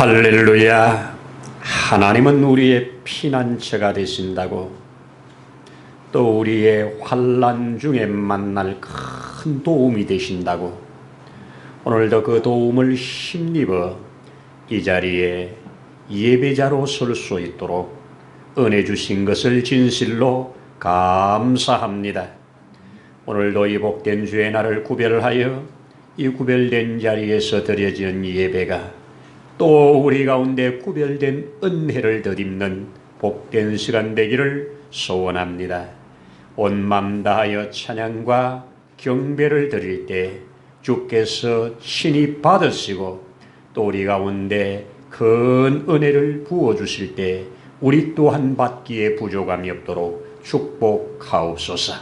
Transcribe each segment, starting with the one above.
할렐루야. 하나님은 우리의 피난처가 되신다고, 또 우리의 환난 중에 만날 큰 도움이 되신다고, 오늘도 그 도움을 힘입어 이 자리에 예배자로 설 수 있도록 은혜 주신 것을 진실로 감사합니다. 오늘도 이 복된 주의 날을 구별하여 이 구별된 자리에서 드려지는 예배가 또 우리 가운데 구별된 은혜를 덧입는 복된 시간 되기를 소원합니다. 온 맘 다하여 찬양과 경배를 드릴 때 주께서 친히 받으시고, 또 우리 가운데 큰 은혜를 부어주실 때 우리 또한 받기에 부족함이 없도록 축복하옵소서.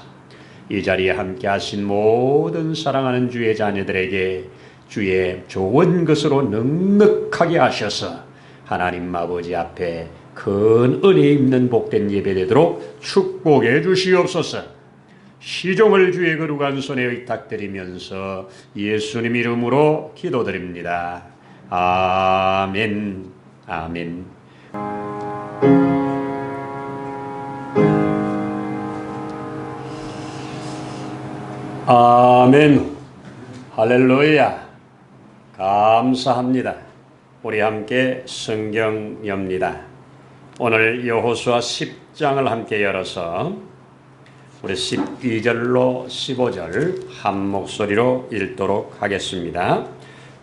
이 자리에 함께 하신 모든 사랑하는 주의 자녀들에게 주의 좋은 것으로 넉넉하게 하셔서 하나님 아버지 앞에 큰 은혜 있는 복된 예배 되도록 축복해 주시옵소서. 시종을 주의 거룩한 손에 의탁드리면서 예수님 이름으로 기도드립니다. 아멘. 아멘. 아멘. 할렐루야. 감사합니다. 우리 함께 성경 엽니다. 오늘 여호수아 10장을 함께 열어서 우리 12절로 15절 한 목소리로 읽도록 하겠습니다.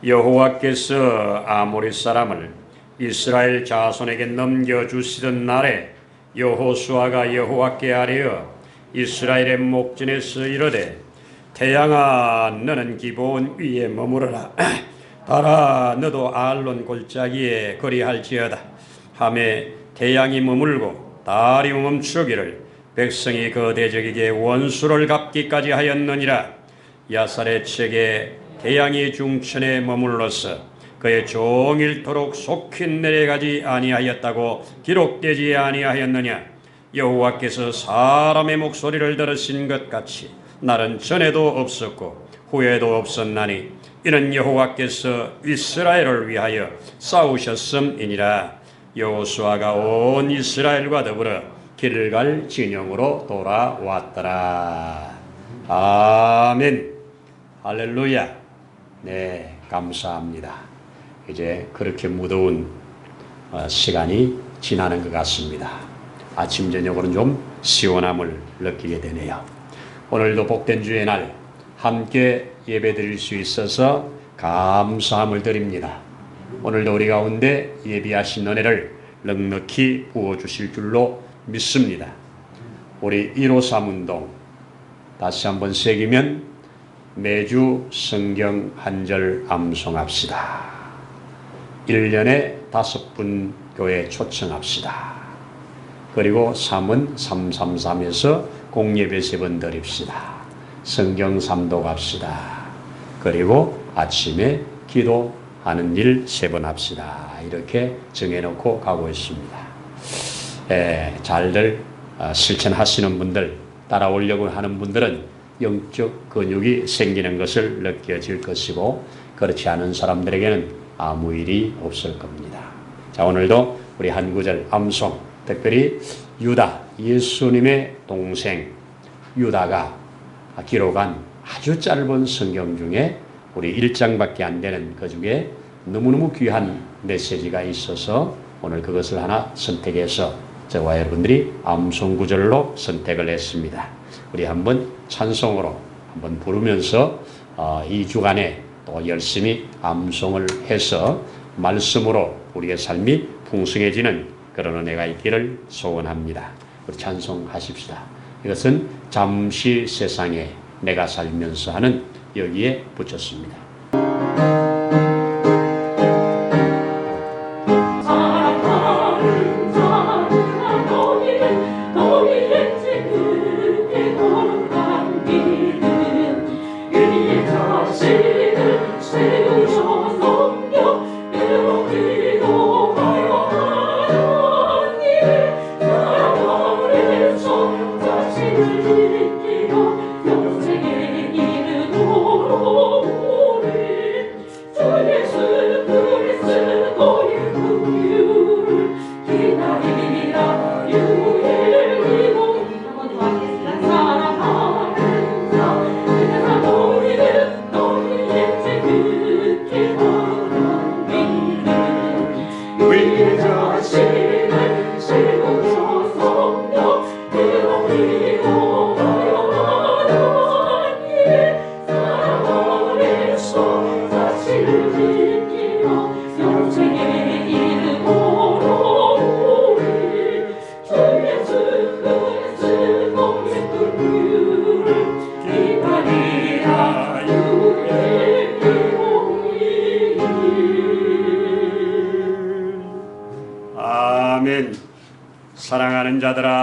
여호와께서 아모리 사람을 이스라엘 자손에게 넘겨주시던 날에 여호수아가 여호와께 아뢰어 이스라엘의 목전에서 이르되, 태양아 너는 기브온 위에 머무르라. 달아 너도 아알론 골짜기에 거리할지어다 하매, 태양이 머물고 달이 멈추기를 백성이 그 대적에게 원수를 갚기까지 하였느니라. 야살의 책에 태양이 중천에 머물러서 그의 종일토록 속히 내려가지 아니하였다고 기록되지 아니하였느냐. 여호와께서 사람의 목소리를 들으신 것 같이 날은 전에도 없었고 후에도 없었나니 이는 여호와께서 이스라엘을 위하여 싸우셨음이니라. 여호수아가 온 이스라엘과 더불어 길갈 진영으로 돌아왔더라. 아멘. 할렐루야. 네, 감사합니다. 이제 그렇게 무더운 시간이 지나는 것 같습니다. 아침 저녁으로는 좀 시원함을 느끼게 되네요. 오늘도 복된 주의 날 함께 예배 드릴 수 있어서 감사함을 드립니다. 오늘도 우리 가운데 예비하신 은혜를 넉넉히 부어주실 줄로 믿습니다. 우리 153 운동 다시 한번 새기면 매주 성경 한 절 암송합시다. 1년에 5분 교회 초청합시다. 그리고 3은 333에서 공예배 3번 드립시다. 성경 삼독합시다. 그리고 아침에 기도하는 일 3번 합시다. 이렇게 정해놓고 가고 있습니다. 잘들 실천하시는 분들, 따라오려고 하는 분들은 영적 근육이 생기는 것을 느껴질 것이고, 그렇지 않은 사람들에게는 아무 일이 없을 겁니다. 자, 오늘도 우리 한 구절 암송, 특별히 유다, 예수님의 동생 유다가 기록한 아주 짧은 성경 중에 우리 1장밖에 안 되는 그 중에 너무너무 귀한 메시지가 있어서 오늘 그것을 하나 선택해서 저와 여러분들이 암송 구절로 선택을 했습니다. 우리 한번 찬송으로 한번 부르면서 이 주간에 또 열심히 암송을 해서 말씀으로 우리의 삶이 풍성해지는 그런 은혜가 있기를 소원합니다. 우리 찬송하십시다. 이것은 잠시 세상에 내가 살면서 하는 여기에 붙였습니다. 예수 그리스도의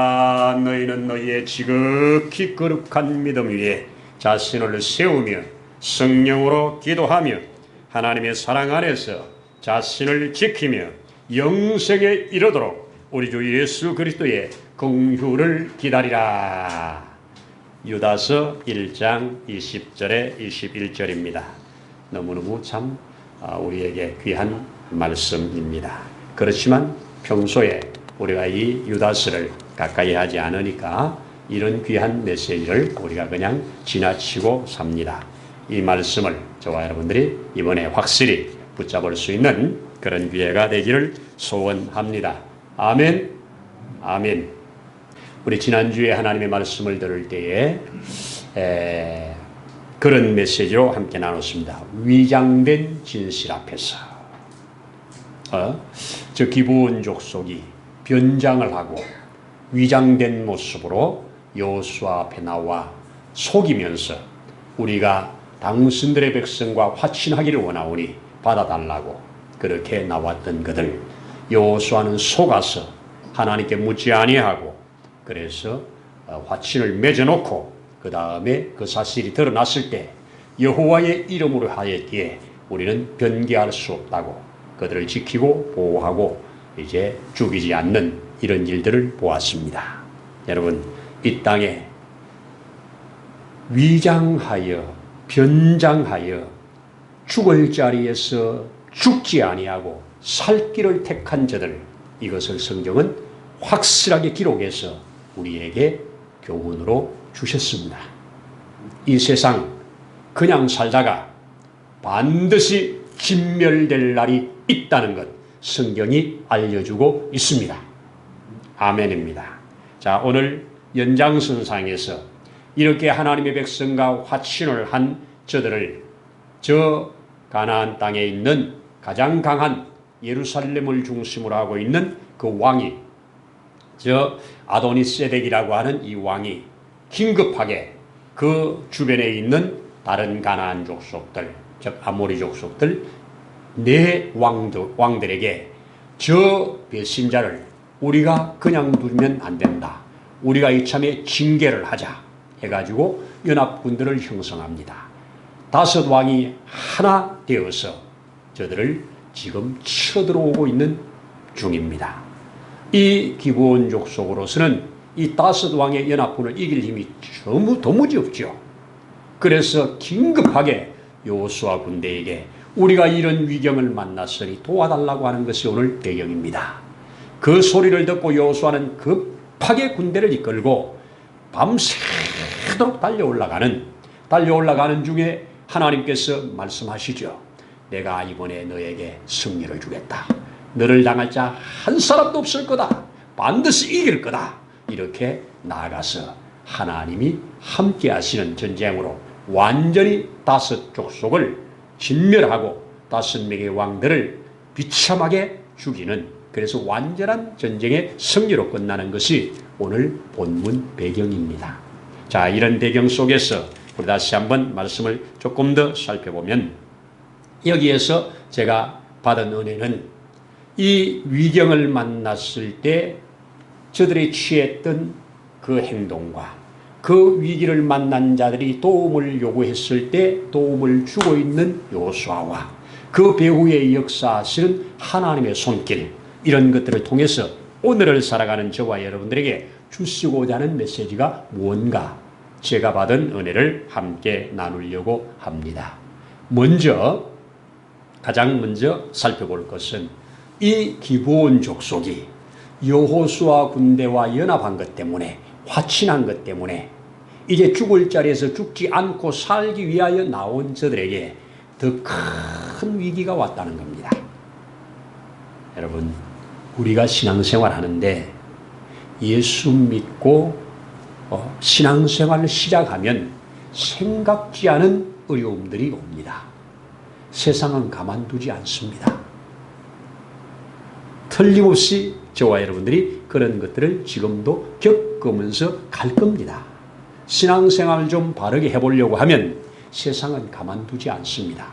자, 너희는 너희의 지극히 거룩한 믿음 위에 자신을 세우며 성령으로 기도하며 하나님의 사랑 안에서 자신을 지키며 영생에 이르도록 우리 주 예수 그리스도의 긍휼을 기다리라. 유다서 1장 20절에 21절입니다. 너무너무 참 우리에게 귀한 말씀입니다. 그렇지만 평소에 우리가 이 유다서를 가까이 하지 않으니까 이런 귀한 메시지를 우리가 그냥 지나치고 삽니다. 이 말씀을 저와 여러분들이 이번에 확실히 붙잡을 수 있는 그런 기회가 되기를 소원합니다. 아멘. 아멘. 우리 지난주에 하나님의 말씀을 들을 때에 그런 메시지로 함께 나눴습니다. 위장된 진실 앞에서 저 기브온 족속이 변장을 하고 위장된 모습으로 여호수아 앞에 나와 속이면서 우리가 당신들의 백성과 화친하기를 원하오니 받아달라고 그렇게 나왔던 그들, 여호수아는 속아서 하나님께 묻지 아니하고 그래서 화친을 맺어놓고 그 다음에 그 사실이 드러났을 때 여호와의 이름으로 하였기에 우리는 변개할 수 없다고 그들을 지키고 보호하고 이제 죽이지 않는 이런 일들을 보았습니다. 여러분, 이 땅에 위장하여 변장하여 죽을 자리에서 죽지 아니하고 살 길을 택한 자들, 이것을 성경은 확실하게 기록해서 우리에게 교훈으로 주셨습니다. 이 세상 그냥 살다가 반드시 진멸될 날이 있다는 것 성경이 알려주고 있습니다. 아멘입니다. 자, 오늘 연장선상에서 이렇게 하나님의 백성과 화친을 한 저들을 저 가나안 땅에 있는 가장 강한 예루살렘을 중심으로 하고 있는 그 왕이 저 아도니세덱이라고 하는 이 왕이 긴급하게 그 주변에 있는 다른 가나안 족속들, 즉 아모리 족속들 네 왕들에게 저 배신자를 우리가 그냥 두면 안 된다. 우리가 이참에 징계를 하자 해가지고 연합군들을 형성합니다. 5 왕이 하나 되어서 저들을 지금 쳐들어오고 있는 중입니다. 이 기브온 족속으로서는 이 5 왕의 연합군을 이길 힘이 전부 도무지 없죠. 그래서 긴급하게 여호수아 군대에게 우리가 이런 위경을 만났으니 도와달라고 하는 것이 오늘 배경입니다. 그 소리를 듣고 여호수아는 급하게 군대를 이끌고 밤새도록 달려올라가는 중에 하나님께서 말씀하시죠. 내가 이번에 너에게 승리를 주겠다. 너를 당할 자 한 사람도 없을 거다. 반드시 이길 거다. 이렇게 나아가서 하나님이 함께 하시는 전쟁으로 완전히 5 족속을 진멸하고 5명의 왕들을 비참하게 죽이는, 그래서 완전한 전쟁의 승리로 끝나는 것이 오늘 본문 배경입니다. 자, 이런 배경 속에서 우리 다시 한번 말씀을 조금 더 살펴보면 여기에서 제가 받은 은혜는 이 위경을 만났을 때 저들이 취했던 그 행동과 그 위기를 만난 자들이 도움을 요구했을 때 도움을 주고 있는 여호수아와 그 배후에 역사하시는 하나님의 손길, 이런 것들을 통해서 오늘을 살아가는 저와 여러분들에게 주시고자 하는 메시지가 무언가 제가 받은 은혜를 함께 나누려고 합니다. 가장 먼저 살펴볼 것은 이 기브온 족속이 여호수아 군대와 연합한 것 때문에, 화친한 것 때문에 이제 죽을 자리에서 죽지 않고 살기 위하여 나온 저들에게 더 큰 위기가 왔다는 겁니다. 여러분, 우리가 신앙생활 하는데 예수 믿고 신앙생활을 시작하면 생각지 않은 어려움들이 옵니다. 세상은 가만두지 않습니다. 틀림없이 저와 여러분들이 그런 것들을 지금도 겪으면서 갈 겁니다. 신앙생활을 좀 바르게 해보려고 하면 세상은 가만두지 않습니다.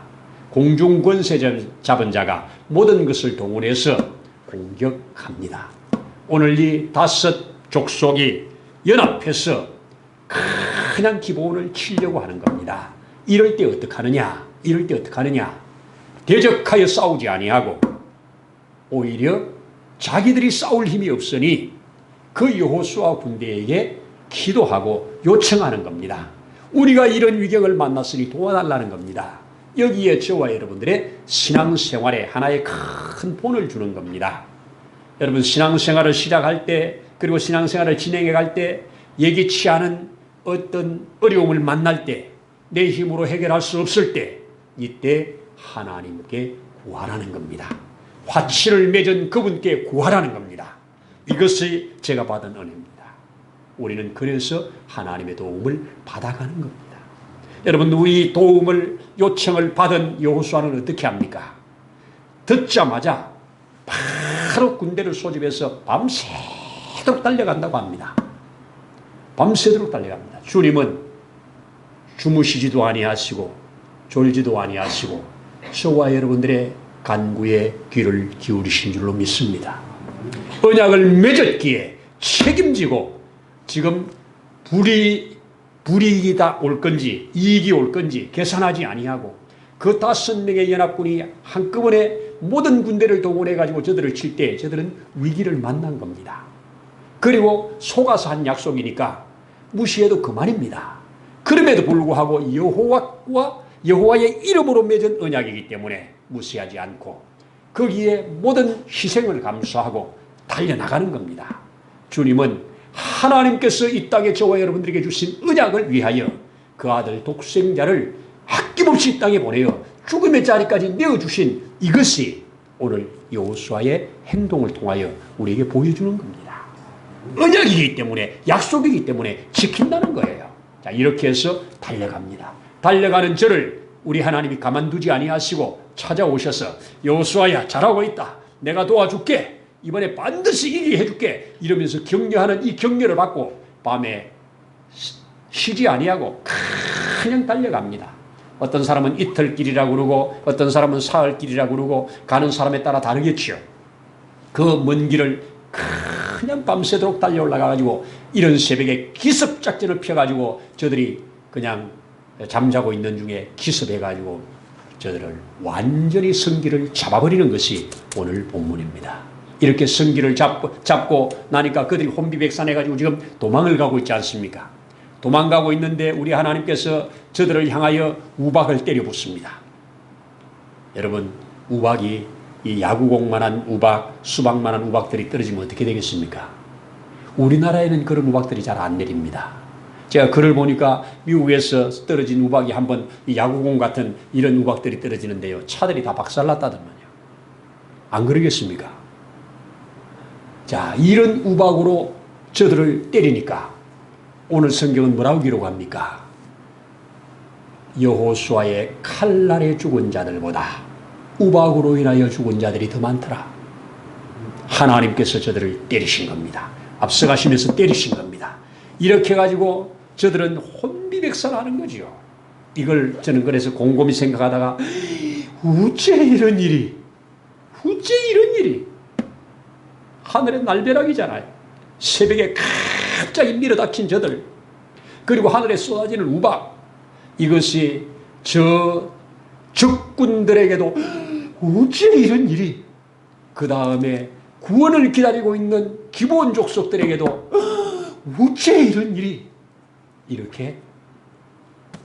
공중권세 잡은 자가 모든 것을 동원해서 공격합니다. 오늘 이 5 족속이 연합해서 그냥 기본을 치려고 하는 겁니다. 이럴 때 어떡하느냐? 이럴 때 어떡하느냐? 대적하여 싸우지 아니하고 오히려 자기들이 싸울 힘이 없으니 그 여호수아 군대에게 기도하고 요청하는 겁니다. 우리가 이런 위경을 만났으니 도와달라는 겁니다. 여기에 저와 여러분들의 신앙생활에 하나의 큰 본을 주는 겁니다. 여러분 신앙생활을 시작할 때 그리고 신앙생활을 진행해 갈 때 예기치 않은 어떤 어려움을 만날 때 내 힘으로 해결할 수 없을 때 이때 하나님께 구하라는 겁니다. 화치를 맺은 그분께 구하라는 겁니다. 이것이 제가 받은 은혜입니다. 우리는 그래서 하나님의 도움을 받아가는 겁니다. 여러분 우리 도움을 요청을 받은 여호수아는 어떻게 합니까? 듣자마자 바로 군대를 소집해서 밤새도록 달려간다고 합니다. 밤새도록 달려갑니다. 주님은 주무시지도 아니하시고 졸지도 아니하시고 저와 여러분들의 간구에 귀를 기울이신 줄로 믿습니다. 언약을 맺었기에 책임지고 지금 불이익이 다 올 건지 이익이 올 건지 계산하지 아니하고 그 5명의 연합군이 한꺼번에 모든 군대를 동원해 가지고 저들을 칠 때 저들은 위기를 만난 겁니다. 그리고 속아서 한 약속이니까 무시해도 그만입니다. 그럼에도 불구하고 여호와의 이름으로 맺은 언약이기 때문에 무시하지 않고 거기에 모든 희생을 감수하고 달려나가는 겁니다. 주님은 하나님께서 이 땅에 저와 여러분들에게 주신 언약을 위하여 그 아들 독생자를 아낌없이 이 땅에 보내어 죽음의 자리까지 내어주신 이것이 오늘 여호수아의 행동을 통하여 우리에게 보여주는 겁니다. 언약이기 때문에 약속이기 때문에 지킨다는 거예요. 자, 이렇게 해서 달려갑니다. 달려가는 저를 우리 하나님이 가만두지 아니하시고 찾아오셔서 여호수아야 잘하고 있다. 내가 도와줄게. 이번에 반드시 이기게 해줄게. 이러면서 격려하는 이 격려를 받고 밤에 쉬지 아니하고 그냥 달려갑니다. 어떤 사람은 이틀길이라고 그러고 어떤 사람은 사흘길이라고 그러고 가는 사람에 따라 다르겠죠. 그 먼 길을 그냥 밤새도록 달려 올라가가지고 이런 새벽에 기습작전을 펴가지고 저들이 그냥 잠자고 있는 중에 기습해가지고 저들을 완전히 성기를 잡아버리는 것이 오늘 본문입니다. 이렇게 성기를 잡고 나니까 그들이 혼비백산해가지고 지금 도망을 가고 있지 않습니까? 도망가고 있는데 우리 하나님께서 저들을 향하여 우박을 때려붓습니다. 여러분 우박이 이 야구공만한 우박, 수박만한 우박들이 떨어지면 어떻게 되겠습니까? 우리나라에는 그런 우박들이 잘 안 내립니다. 제가 글을 보니까 미국에서 떨어진 우박이 한번 이 야구공 같은 이런 우박들이 떨어지는데요. 차들이 다 박살났다더만요. 안 그러겠습니까? 자, 이런 우박으로 저들을 때리니까 오늘 성경은 뭐라고 기록합니까? 여호수아의 칼날에 죽은 자들보다 우박으로 인하여 죽은 자들이 더 많더라. 하나님께서 저들을 때리신 겁니다. 앞서가시면서 때리신 겁니다. 이렇게 가지고 저들은 혼비백산하는 거죠. 이걸 저는 그래서 곰곰이 생각하다가 어째 이런 일이 하늘의 날벼락이잖아요. 새벽에 갑자기 밀어닥친 저들 그리고 하늘에 쏟아지는 우박 이것이 저 적군들에게도 어째 이런 일이 그 다음에 구원을 기다리고 있는 기본 족속들에게도 어째 이런 일이 이렇게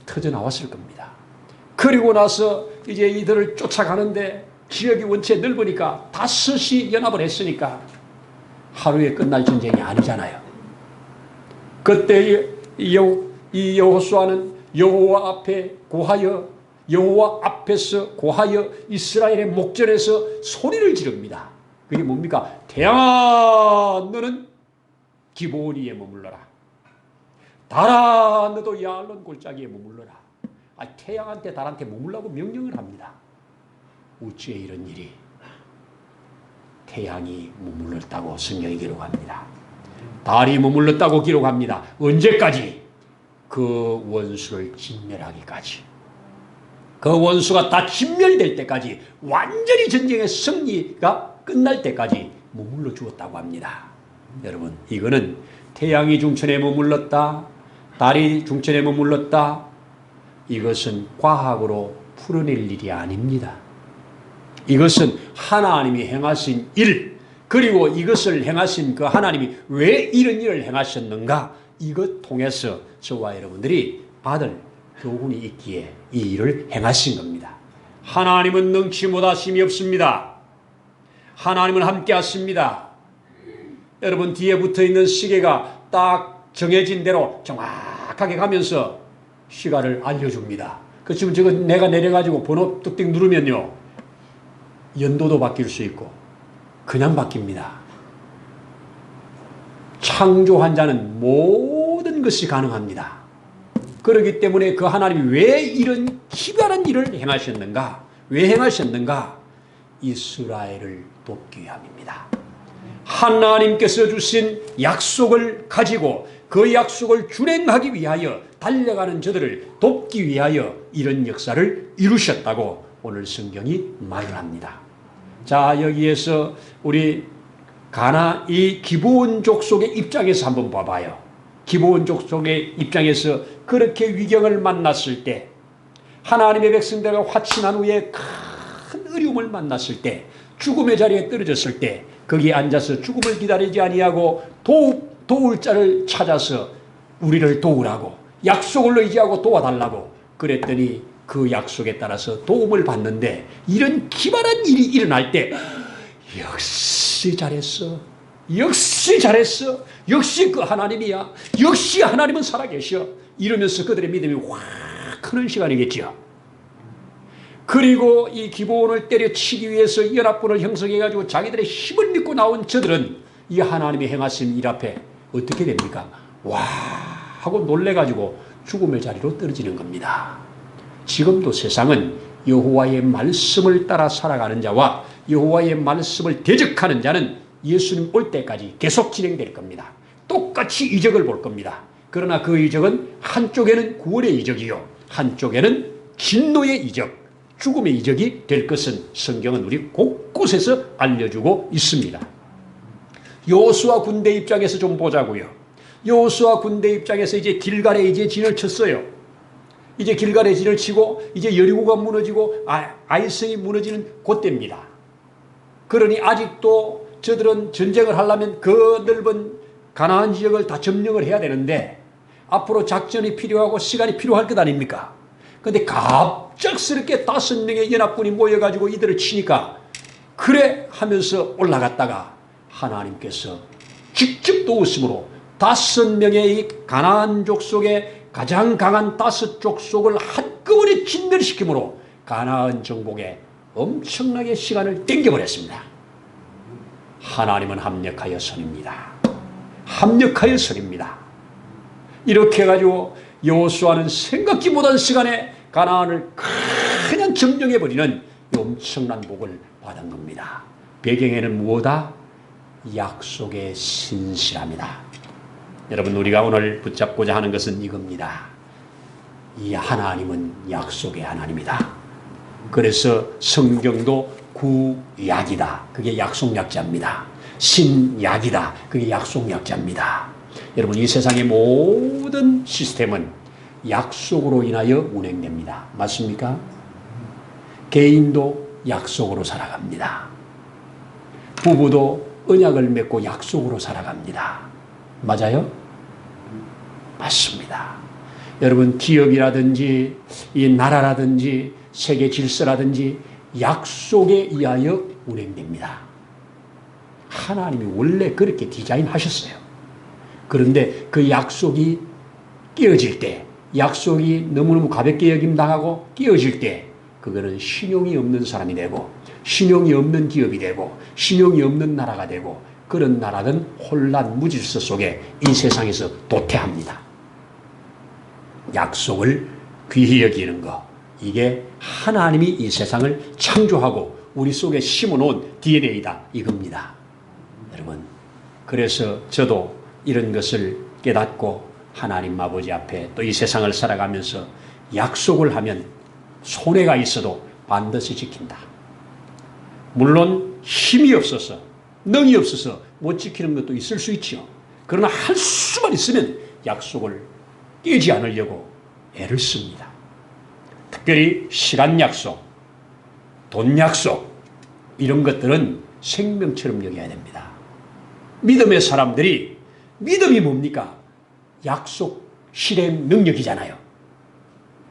터져나왔을 겁니다. 그리고 나서 이제 이들을 쫓아가는데 지역이 원체 넓으니까 5이 연합을 했으니까 하루에 끝날 전쟁이 아니잖아요. 그때 이 여호수아는 여호와 앞에서 고하여 이스라엘의 목전에서 소리를 지릅니다. 그게 뭡니까? 태양아 너는 기브온 위에 머물러라. 달아 너도 야알론 골짜기에 머물러라. 태양한테 달한테 머물라고 명령을 합니다. 어찌 이런 일이 태양이 머물렀다고 성경이 기록합니다. 달이 머물렀다고 기록합니다. 언제까지? 그 원수를 진멸하기까지. 그 원수가 다 진멸될 때까지 완전히 전쟁의 승리가 끝날 때까지 머물러 주었다고 합니다. 여러분 이거는 태양이 중천에 머물렀다, 달이 중천에 머물렀다, 이것은 과학으로 풀어낼 일이 아닙니다. 이것은 하나님이 행하신 일, 그리고 이것을 행하신 그 하나님이 왜 이런 일을 행하셨는가, 이것 통해서 저와 여러분들이 받을 교훈이 있기에 이 일을 행하신 겁니다. 하나님은 능치 못하심이 없습니다. 하나님은 함께 하십니다. 여러분, 뒤에 붙어있는 시계가 딱 정해진 대로 정확하게 가면서 시간을 알려줍니다. 그 지금 저거 내가 내려가지고 번호 뚝뚝 누르면요, 연도도 바뀔 수 있고 그냥 바뀝니다. 창조한 자는 모든 것이 가능합니다. 그렇기 때문에 그 하나님이 왜 이런 기발한 일을 행하셨는가? 왜 행하셨는가? 이스라엘을 돕기 위함입니다. 하나님께서 주신 약속을 가지고 그 약속을 준행하기 위하여 달려가는 저들을 돕기 위하여 이런 역사를 이루셨다고 오늘 성경이 말을 합니다. 자, 여기에서 우리 이 기브온 족속의 입장에서 한번 봐봐요. 기브온 족속의 입장에서 그렇게 위경을 만났을 때, 하나님의 백성들과 화친한 후에 큰 어려움을 만났을 때, 죽음의 자리에 떨어졌을 때 거기에 앉아서 죽음을 기다리지 아니하고 도울 자를 찾아서 우리를 도우라고, 약속을 의지하고 도와달라고 그랬더니 그 약속에 따라서 도움을 받는데, 이런 기발한 일이 일어날 때 역시 잘했어, 역시 잘했어, 역시 그 하나님이야, 역시 하나님은 살아계셔, 이러면서 그들의 믿음이 확 크는 시간이겠죠. 그리고 이 기브온을 때려치기 위해서 연합군을 형성해가지고 자기들의 힘을 믿고 나온 저들은 이 하나님이 행하신 일 앞에 어떻게 됩니까? 와 하고 놀래가지고 죽음의 자리로 떨어지는 겁니다. 지금도 세상은 여호와의 말씀을 따라 살아가는 자와 여호와의 말씀을 대적하는 자는 예수님 올 때까지 계속 진행될 겁니다. 똑같이 이적을 볼 겁니다. 그러나 그 이적은 한쪽에는 구원의 이적이요, 한쪽에는 진노의 이적, 죽음의 이적이 될 것은 성경은 우리 곳곳에서 알려주고 있습니다. 여호수아 군대 입장에서 좀 보자고요. 여호수아 군대 입장에서 이제 길갈에 이제 진을 쳤어요. 이제 길갈에 진을 치고 이제 여리고가 무너지고 아이성이 무너지는 그때입니다. 그러니 아직도 저들은 전쟁을 하려면 그 넓은 가나안 지역을 다 점령을 해야 되는데 앞으로 작전이 필요하고 시간이 필요할 것 아닙니까? 그런데 갑작스럽게 5명의 연합군이 모여가지고 이들을 치니까 그래 하면서 올라갔다가 하나님께서 직접 도우심으로 5명의 이 가나안 족속의 가장 강한 5족속을 한꺼번에 진멸시키므로 가나안 정복에 엄청나게 시간을 땡겨버렸습니다. 하나님은 합력하여 선입니다. 합력하여 선입니다. 이렇게 해가지고 여호수아는 생각지 못한 시간에 가나안을 그냥 점령해버리는 엄청난 복을 받은 겁니다. 배경에는 무엇이다? 약속의 신실함이다. 여러분, 우리가 오늘 붙잡고자 하는 것은 이겁니다. 이 하나님은 약속의 하나님이다. 그래서 성경도 구약이다. 그게 약속약자입니다. 신약이다. 그게 약속약자입니다. 여러분, 이 세상의 모든 시스템은 약속으로 인하여 운행됩니다. 맞습니까? 개인도 약속으로 살아갑니다. 부부도 언약을 맺고 약속으로 살아갑니다. 맞아요? 맞습니다. 여러분, 기업이라든지 이 나라라든지 세계 질서라든지 약속에 의하여 운행됩니다. 하나님이 원래 그렇게 디자인하셨어요. 그런데 그 약속이 깨어질 때, 약속이 너무너무 가볍게 여김당하고 깨어질 때 그거는 신용이 없는 사람이 되고 신용이 없는 기업이 되고 신용이 없는 나라가 되고, 그런 나라는 혼란 무질서 속에 이 세상에서 도태합니다. 약속을 귀히 여기는 것, 이게 하나님이 이 세상을 창조하고 우리 속에 심어놓은 DNA다 이겁니다. 여러분, 그래서 저도 이런 것을 깨닫고 하나님 아버지 앞에 또 이 세상을 살아가면서 약속을 하면 손해가 있어도 반드시 지킨다. 물론 힘이 없어서, 능이 없어서 못 지키는 것도 있을 수 있죠. 그러나 할 수만 있으면 약속을 깨지 않으려고 애를 씁니다. 특별히 시간 약속, 돈 약속 이런 것들은 생명처럼 여겨야 됩니다. 믿음의 사람들이 믿음이 뭡니까? 약속 실행 능력이잖아요.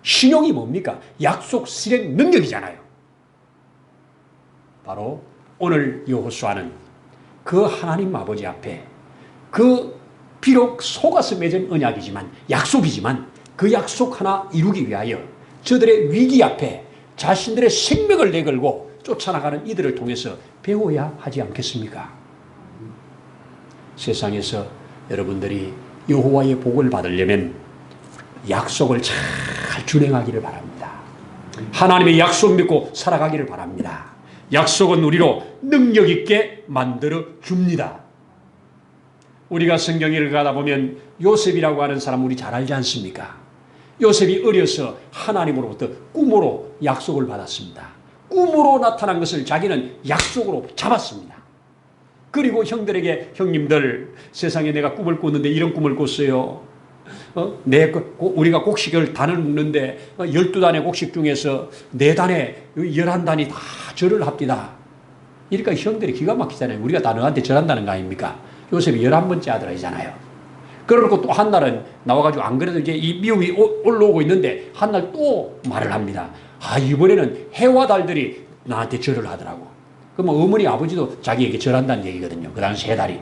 신용이 뭡니까? 약속 실행 능력이잖아요. 바로 오늘 여호수아는 그 하나님 아버지 앞에 그 비록 속아서 맺은 언약이지만 약속이지만 그 약속 하나 이루기 위하여 저들의 위기 앞에 자신들의 생명을 내걸고 쫓아나가는 이들을 통해서 배워야 하지 않겠습니까? 세상에서 여러분들이 여호와의 복을 받으려면 약속을 잘 준행하기를 바랍니다. 하나님의 약속 믿고 살아가기를 바랍니다. 약속은 우리로 능력 있게 만들어 줍니다. 우리가 성경 읽어가다 보면 요셉이라고 하는 사람 우리 잘 알지 않습니까? 요셉이 어려서 하나님으로부터 꿈으로 약속을 받았습니다. 꿈으로 나타난 것을 자기는 약속으로 잡았습니다. 그리고 형들에게 형님들 세상에 내가 꿈을 꿨는데 이런 꿈을 꿨어요. 우리가 곡식을 단을 묶는데 12단의 곡식 중에서 4단에 11단이 다 절을 합디다. 그러니까 형들이 기가 막히잖아요. 우리가 다 너한테 절한다는 거 아닙니까? 요셉이 11번째 아들이잖아요. 그러고 또 한날은 나와가지고 안 그래도 이제 이 미움이 올라오고 있는데 한날 또 말을 합니다. 이번에는 해와 달들이 나한테 절을 하더라고. 그러면 어머니 아버지도 자기에게 절한다는 얘기거든요. 그 당시 3달이.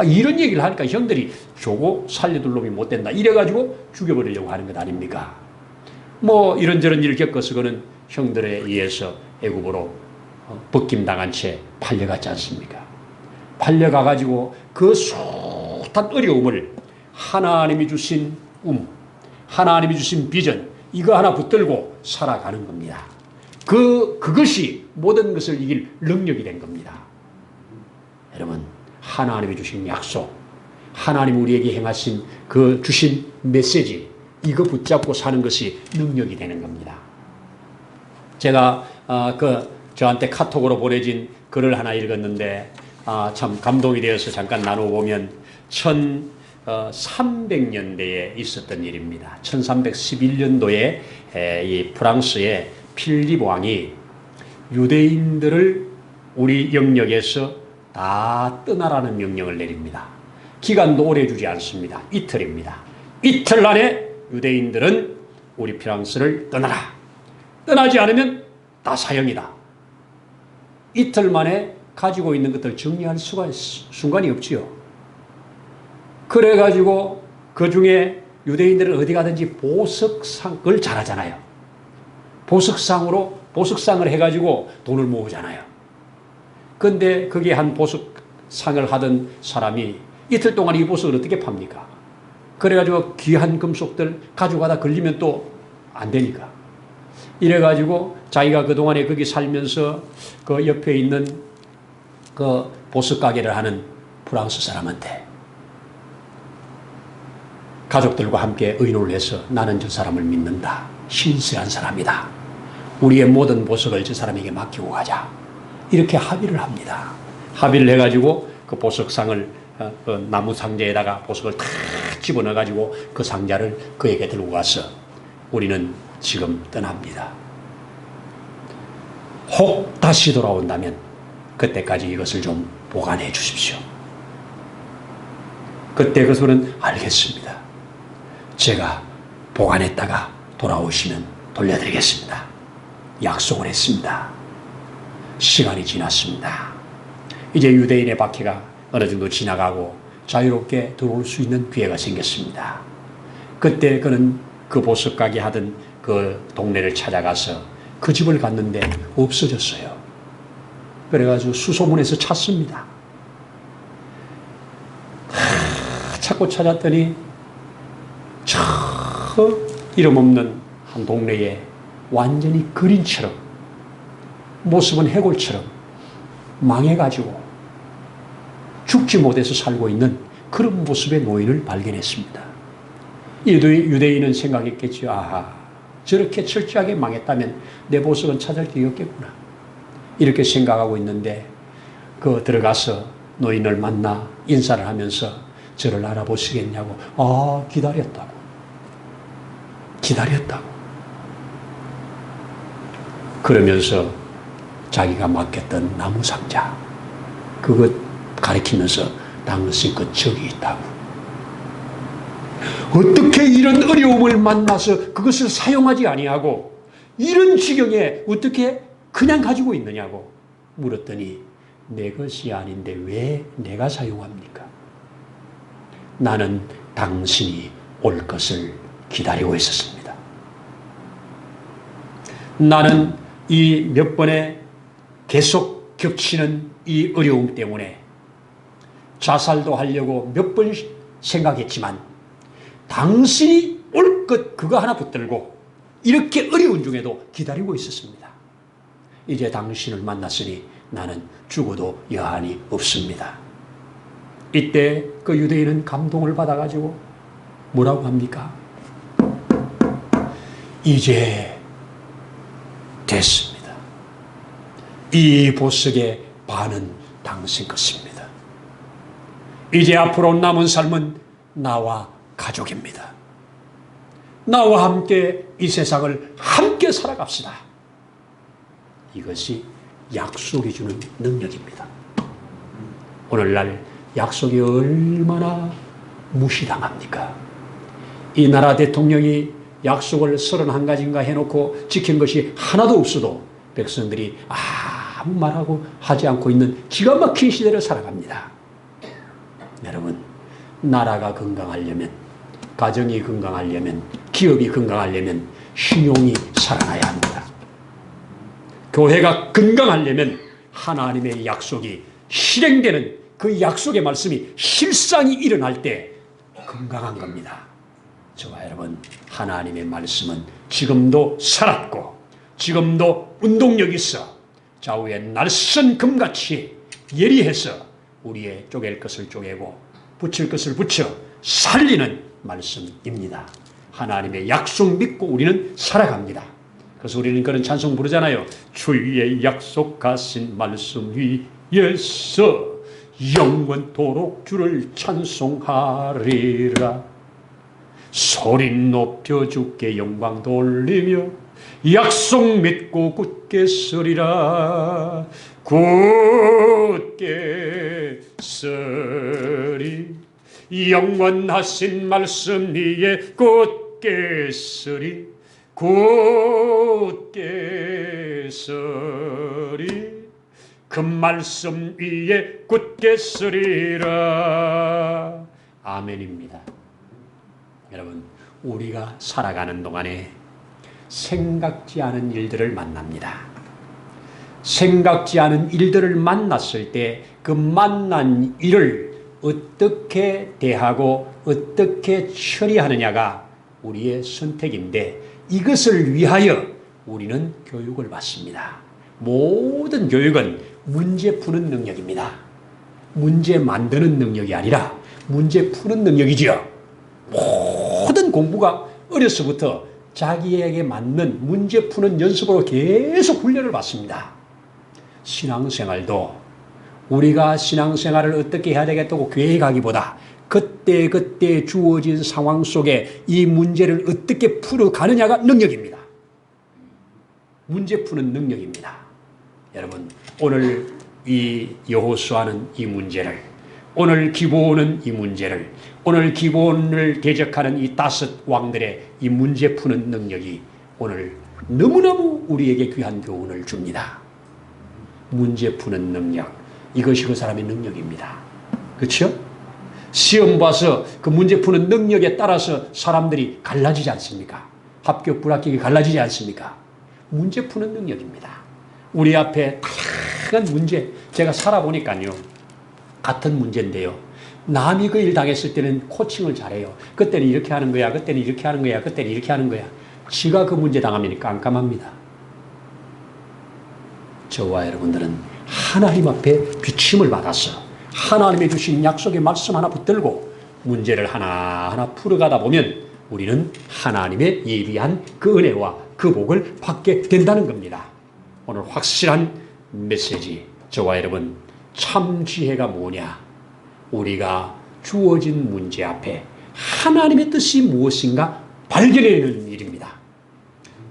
이런 얘기를 하니까 형들이 저거 살려둘 놈이 못 된다. 이래가지고 죽여버리려고 하는 것 아닙니까? 뭐 이런저런 일을 겪어서 그는 형들에 의해서 애굽으로 벗김당한 채 팔려갔지 않습니까? 팔려가가지고 그 숱한 어려움을 하나님이 주신 하나님이 주신 비전 이거 하나 붙들고 살아가는 겁니다. 그것이 모든 것을 이길 능력이 된 겁니다. 여러분 하나님이 주신 약속, 하나님 우리에게 행하신 그 주신 메시지 이거 붙잡고 사는 것이 능력이 되는 겁니다. 제가 저한테 카톡으로 보내진 글을 하나 읽었는데 참 감동이 되어서 잠깐 나눠보면 1300년대에 있었던 일입니다. 1311년도에 이 프랑스의 필립 왕이 유대인들을 우리 영역에서 다 떠나라는 명령을 내립니다. 기간도 오래 주지 않습니다. 이틀입니다. 이틀 안에 유대인들은 우리 프랑스를 떠나라. 떠나지 않으면 다 사형이다. 이틀 만에 가지고 있는 것들 정리할 순간이 없지요. 그래가지고 그 중에 유대인들은 어디 가든지 보석상을 잘하잖아요. 보석상을 해가지고 돈을 모으잖아요. 근데 그게 한 보석상을 하던 사람이 이틀 동안 이 보석을 어떻게 팝니까? 그래가지고 귀한 금속들 가져가다 걸리면 또 안 되니까. 이래가지고 자기가 그동안에 거기 살면서 그 옆에 있는 그 보석 가게를 하는 프랑스 사람한테 가족들과 함께 의논을 해서 나는 저 사람을 믿는다. 신실한 사람이다. 우리의 모든 보석을 저 사람에게 맡기고 가자. 이렇게 합의를 합니다. 합의를 해가지고 그 보석상을 그 나무 상자에다가 보석을 탁 집어넣어가지고 그 상자를 그에게 들고 가서 우리는 지금 떠납니다. 혹 다시 돌아온다면 그때까지 이것을 좀 보관해 주십시오. 그때 그 소는 알겠습니다. 제가 보관했다가 돌아오시면 돌려드리겠습니다. 약속을 했습니다. 시간이 지났습니다. 이제 유대인의 박해가 어느 정도 지나가고 자유롭게 들어올 수 있는 기회가 생겼습니다. 그때 그는 그 보석 가게 하던 그 동네를 찾아가서 그 집을 갔는데 없어졌어요. 그래가지고 수소문해서 찾습니다. 찾고 찾았더니 저 이름 없는 한 동네에 완전히 그림처럼 모습은 해골처럼 망해가지고 죽지 못해서 살고 있는 그런 모습의 노인을 발견했습니다. 유대인은 생각했겠죠. 아하, 저렇게 철저하게 망했다면 내 보석은 찾을 게 없겠구나. 이렇게 생각하고 있는데 들어가서 노인을 만나 인사를 하면서 저를 알아보시겠냐고. 아, 기다렸다고. 기다렸다고. 그러면서 자기가 맡겼던 나무상자, 그것 가리키면서 당신 그 적이 있다고. 어떻게 이런 어려움을 만나서 그것을 사용하지 아니하고 이런 지경에 어떻게 그냥 가지고 있느냐고 물었더니 내 것이 아닌데 왜 내가 사용합니까? 나는 당신이 올 것을 기다리고 있었습니다. 나는 이 몇 번에 계속 겹치는 이 어려움 때문에 자살도 하려고 몇 번 생각했지만 당신이 올 것 그거 하나 붙들고 이렇게 어려운 중에도 기다리고 있었습니다. 이제 당신을 만났으니 나는 죽어도 여한이 없습니다. 이때 그 유대인은 감동을 받아가지고 뭐라고 합니까? 이제 됐습니다. 이 보석의 반은 당신 것입니다. 이제 앞으로 남은 삶은 나와 가족입니다. 나와 함께 이 세상을 함께 살아갑시다. 이것이 약속이 주는 능력입니다. 오늘날 약속이 얼마나 무시당합니까? 이 나라 대통령이 약속을 31가지인가 해놓고 지킨 것이 하나도 없어도 백성들이 아무 말하고 하지 않고 있는 기가 막힌 시대를 살아갑니다. 여러분, 나라가 건강하려면, 가정이 건강하려면, 기업이 건강하려면 신용이 살아나야 합니다. 교회가 건강하려면 하나님의 약속이 실행되는 그 약속의 말씀이 실상이 일어날 때 건강한 겁니다. 저와 여러분, 하나님의 말씀은 지금도 살았고 지금도 운동력이 있어 좌우에 날선 금같이 예리해서 우리의 쪼갤 것을 쪼개고 붙일 것을 붙여 살리는 말씀입니다. 하나님의 약속 믿고 우리는 살아갑니다. 그래서 우리는 그런 찬송 부르잖아요. 주의 약속하신 말씀 위에서 영원토록 주를 찬송하리라. 소리 높여 주께 영광 돌리며 약속 믿고 굳게 서리라. 굳게 서리. 영원하신 말씀 위에 굳게 서리. 굳게 서리. 그 말씀 위에 굳게 서리라. 아멘입니다. 여러분, 우리가 살아가는 동안에 생각지 않은 일들을 만납니다. 생각지 않은 일들을 만났을 때 그 만난 일을 어떻게 대하고 어떻게 처리하느냐가 우리의 선택인데 이것을 위하여 우리는 교육을 받습니다. 모든 교육은 문제 푸는 능력입니다. 문제 만드는 능력이 아니라 문제 푸는 능력이지요. 모든 공부가 어려서부터 자기에게 맞는 문제 푸는 연습으로 계속 훈련을 받습니다. 신앙생활도 우리가 신앙생활을 어떻게 해야 되겠다고 계획하기보다 그때 주어진 상황 속에 이 문제를 어떻게 풀어가느냐가 능력입니다. 문제 푸는 능력입니다. 여러분, 오늘 이 여호수아는 이 문제를, 오늘 기브온은 이 문제를, 오늘 기브온을 대적하는 이 5 왕들의 이 문제 푸는 능력이 오늘 너무너무 우리에게 귀한 교훈을 줍니다. 문제 푸는 능력, 이것이 그 사람의 능력입니다. 그렇죠? 시험 봐서 그 문제 푸는 능력에 따라서 사람들이 갈라지지 않습니까? 합격, 불합격이 갈라지지 않습니까? 문제 푸는 능력입니다. 우리 앞에 다양한 문제, 제가 살아보니까요, 같은 문제인데요. 남이 그 일 당했을 때는 코칭을 잘해요. 그때는 이렇게 하는 거야, 그때는 이렇게 하는 거야, 그때는 이렇게 하는 거야. 지가 그 문제 당하면 깜깜합니다. 저와 여러분들은 하나님 앞에 비침을 받아서 하나님의 주신 약속의 말씀 하나 붙들고 문제를 하나하나 풀어가다 보면 우리는 하나님의 예비한 그 은혜와 그 복을 받게 된다는 겁니다. 오늘 확실한 메시지, 저와 여러분, 참 지혜가 뭐냐? 우리가 주어진 문제 앞에 하나님의 뜻이 무엇인가 발견해내는 일입니다.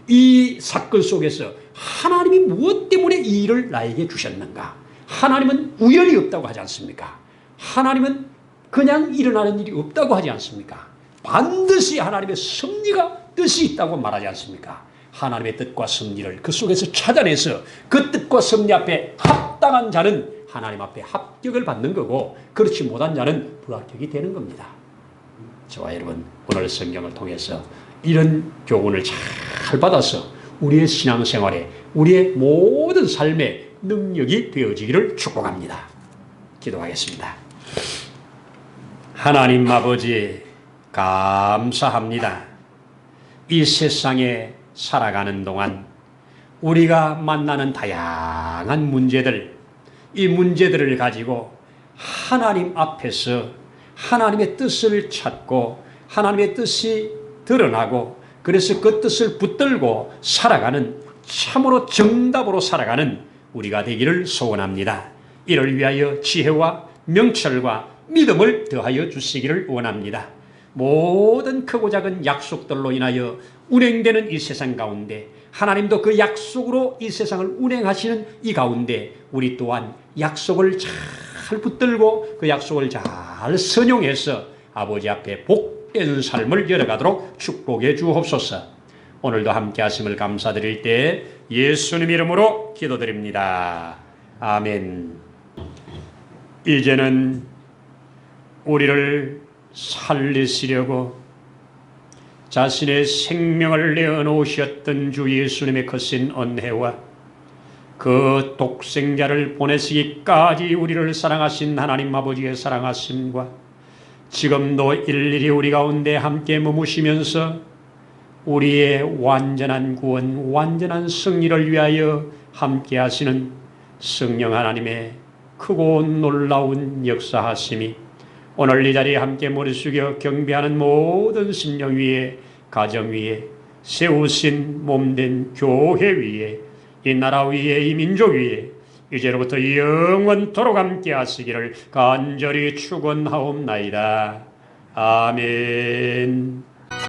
이 사건 속에서 하나님이 무엇 때문에 이 일을 나에게 주셨는가? 하나님은 우연이 없다고 하지 않습니까? 하나님은 그냥 일어나는 일이 없다고 하지 않습니까? 반드시 하나님의 섭리가 뜻이 있다고 말하지 않습니까? 하나님의 뜻과 섭리를 그 속에서 찾아내서 그 뜻과 섭리 앞에 합당한 자는 하나님 앞에 합격을 받는 거고, 그렇지 못한 자는 불합격이 되는 겁니다. 저와 여러분, 오늘 성경을 통해서 이런 교훈을 잘 받아서 우리의 신앙생활에, 우리의 모든 삶의 능력이 되어지기를 축복합니다. 기도하겠습니다. 하나님 아버지, 감사합니다. 이 세상에 살아가는 동안 우리가 만나는 다양한 문제들, 이 문제들을 가지고 하나님 앞에서 하나님의 뜻을 찾고 하나님의 뜻이 드러나고, 그래서 그 뜻을 붙들고 살아가는, 참으로 정답으로 살아가는 우리가 되기를 소원합니다. 이를 위하여 지혜와 명철과 믿음을 더하여 주시기를 원합니다. 모든 크고 작은 약속들로 인하여 운행되는 이 세상 가운데 하나님도 그 약속으로 이 세상을 운행하시는 이 가운데 우리 또한 약속을 잘 붙들고 그 약속을 잘 선용해서 아버지 앞에 복된 삶을 열어가도록 축복해 주옵소서. 오늘도 함께 하심을 감사드릴 때 예수님 이름으로 기도드립니다. 아멘. 이제는 우리를 살리시려고 자신의 생명을 내어놓으셨던 주 예수님의 거신 은혜와 그 독생자를 보내시기까지 우리를 사랑하신 하나님 아버지의 사랑하심과 지금도 일일이 우리 가운데 함께 머무시면서 우리의 완전한 구원, 완전한 승리를 위하여 함께 하시는 성령 하나님의 크고 놀라운 역사하심이 오늘 이 자리에 함께 머리 숙여 경배하는 모든 심령 위에, 가정 위에, 세우신 몸된 교회 위에, 이 나라 위에, 이 민족 위에 이제로부터 영원토록 함께 하시기를 간절히 축원하옵나이다. 아멘.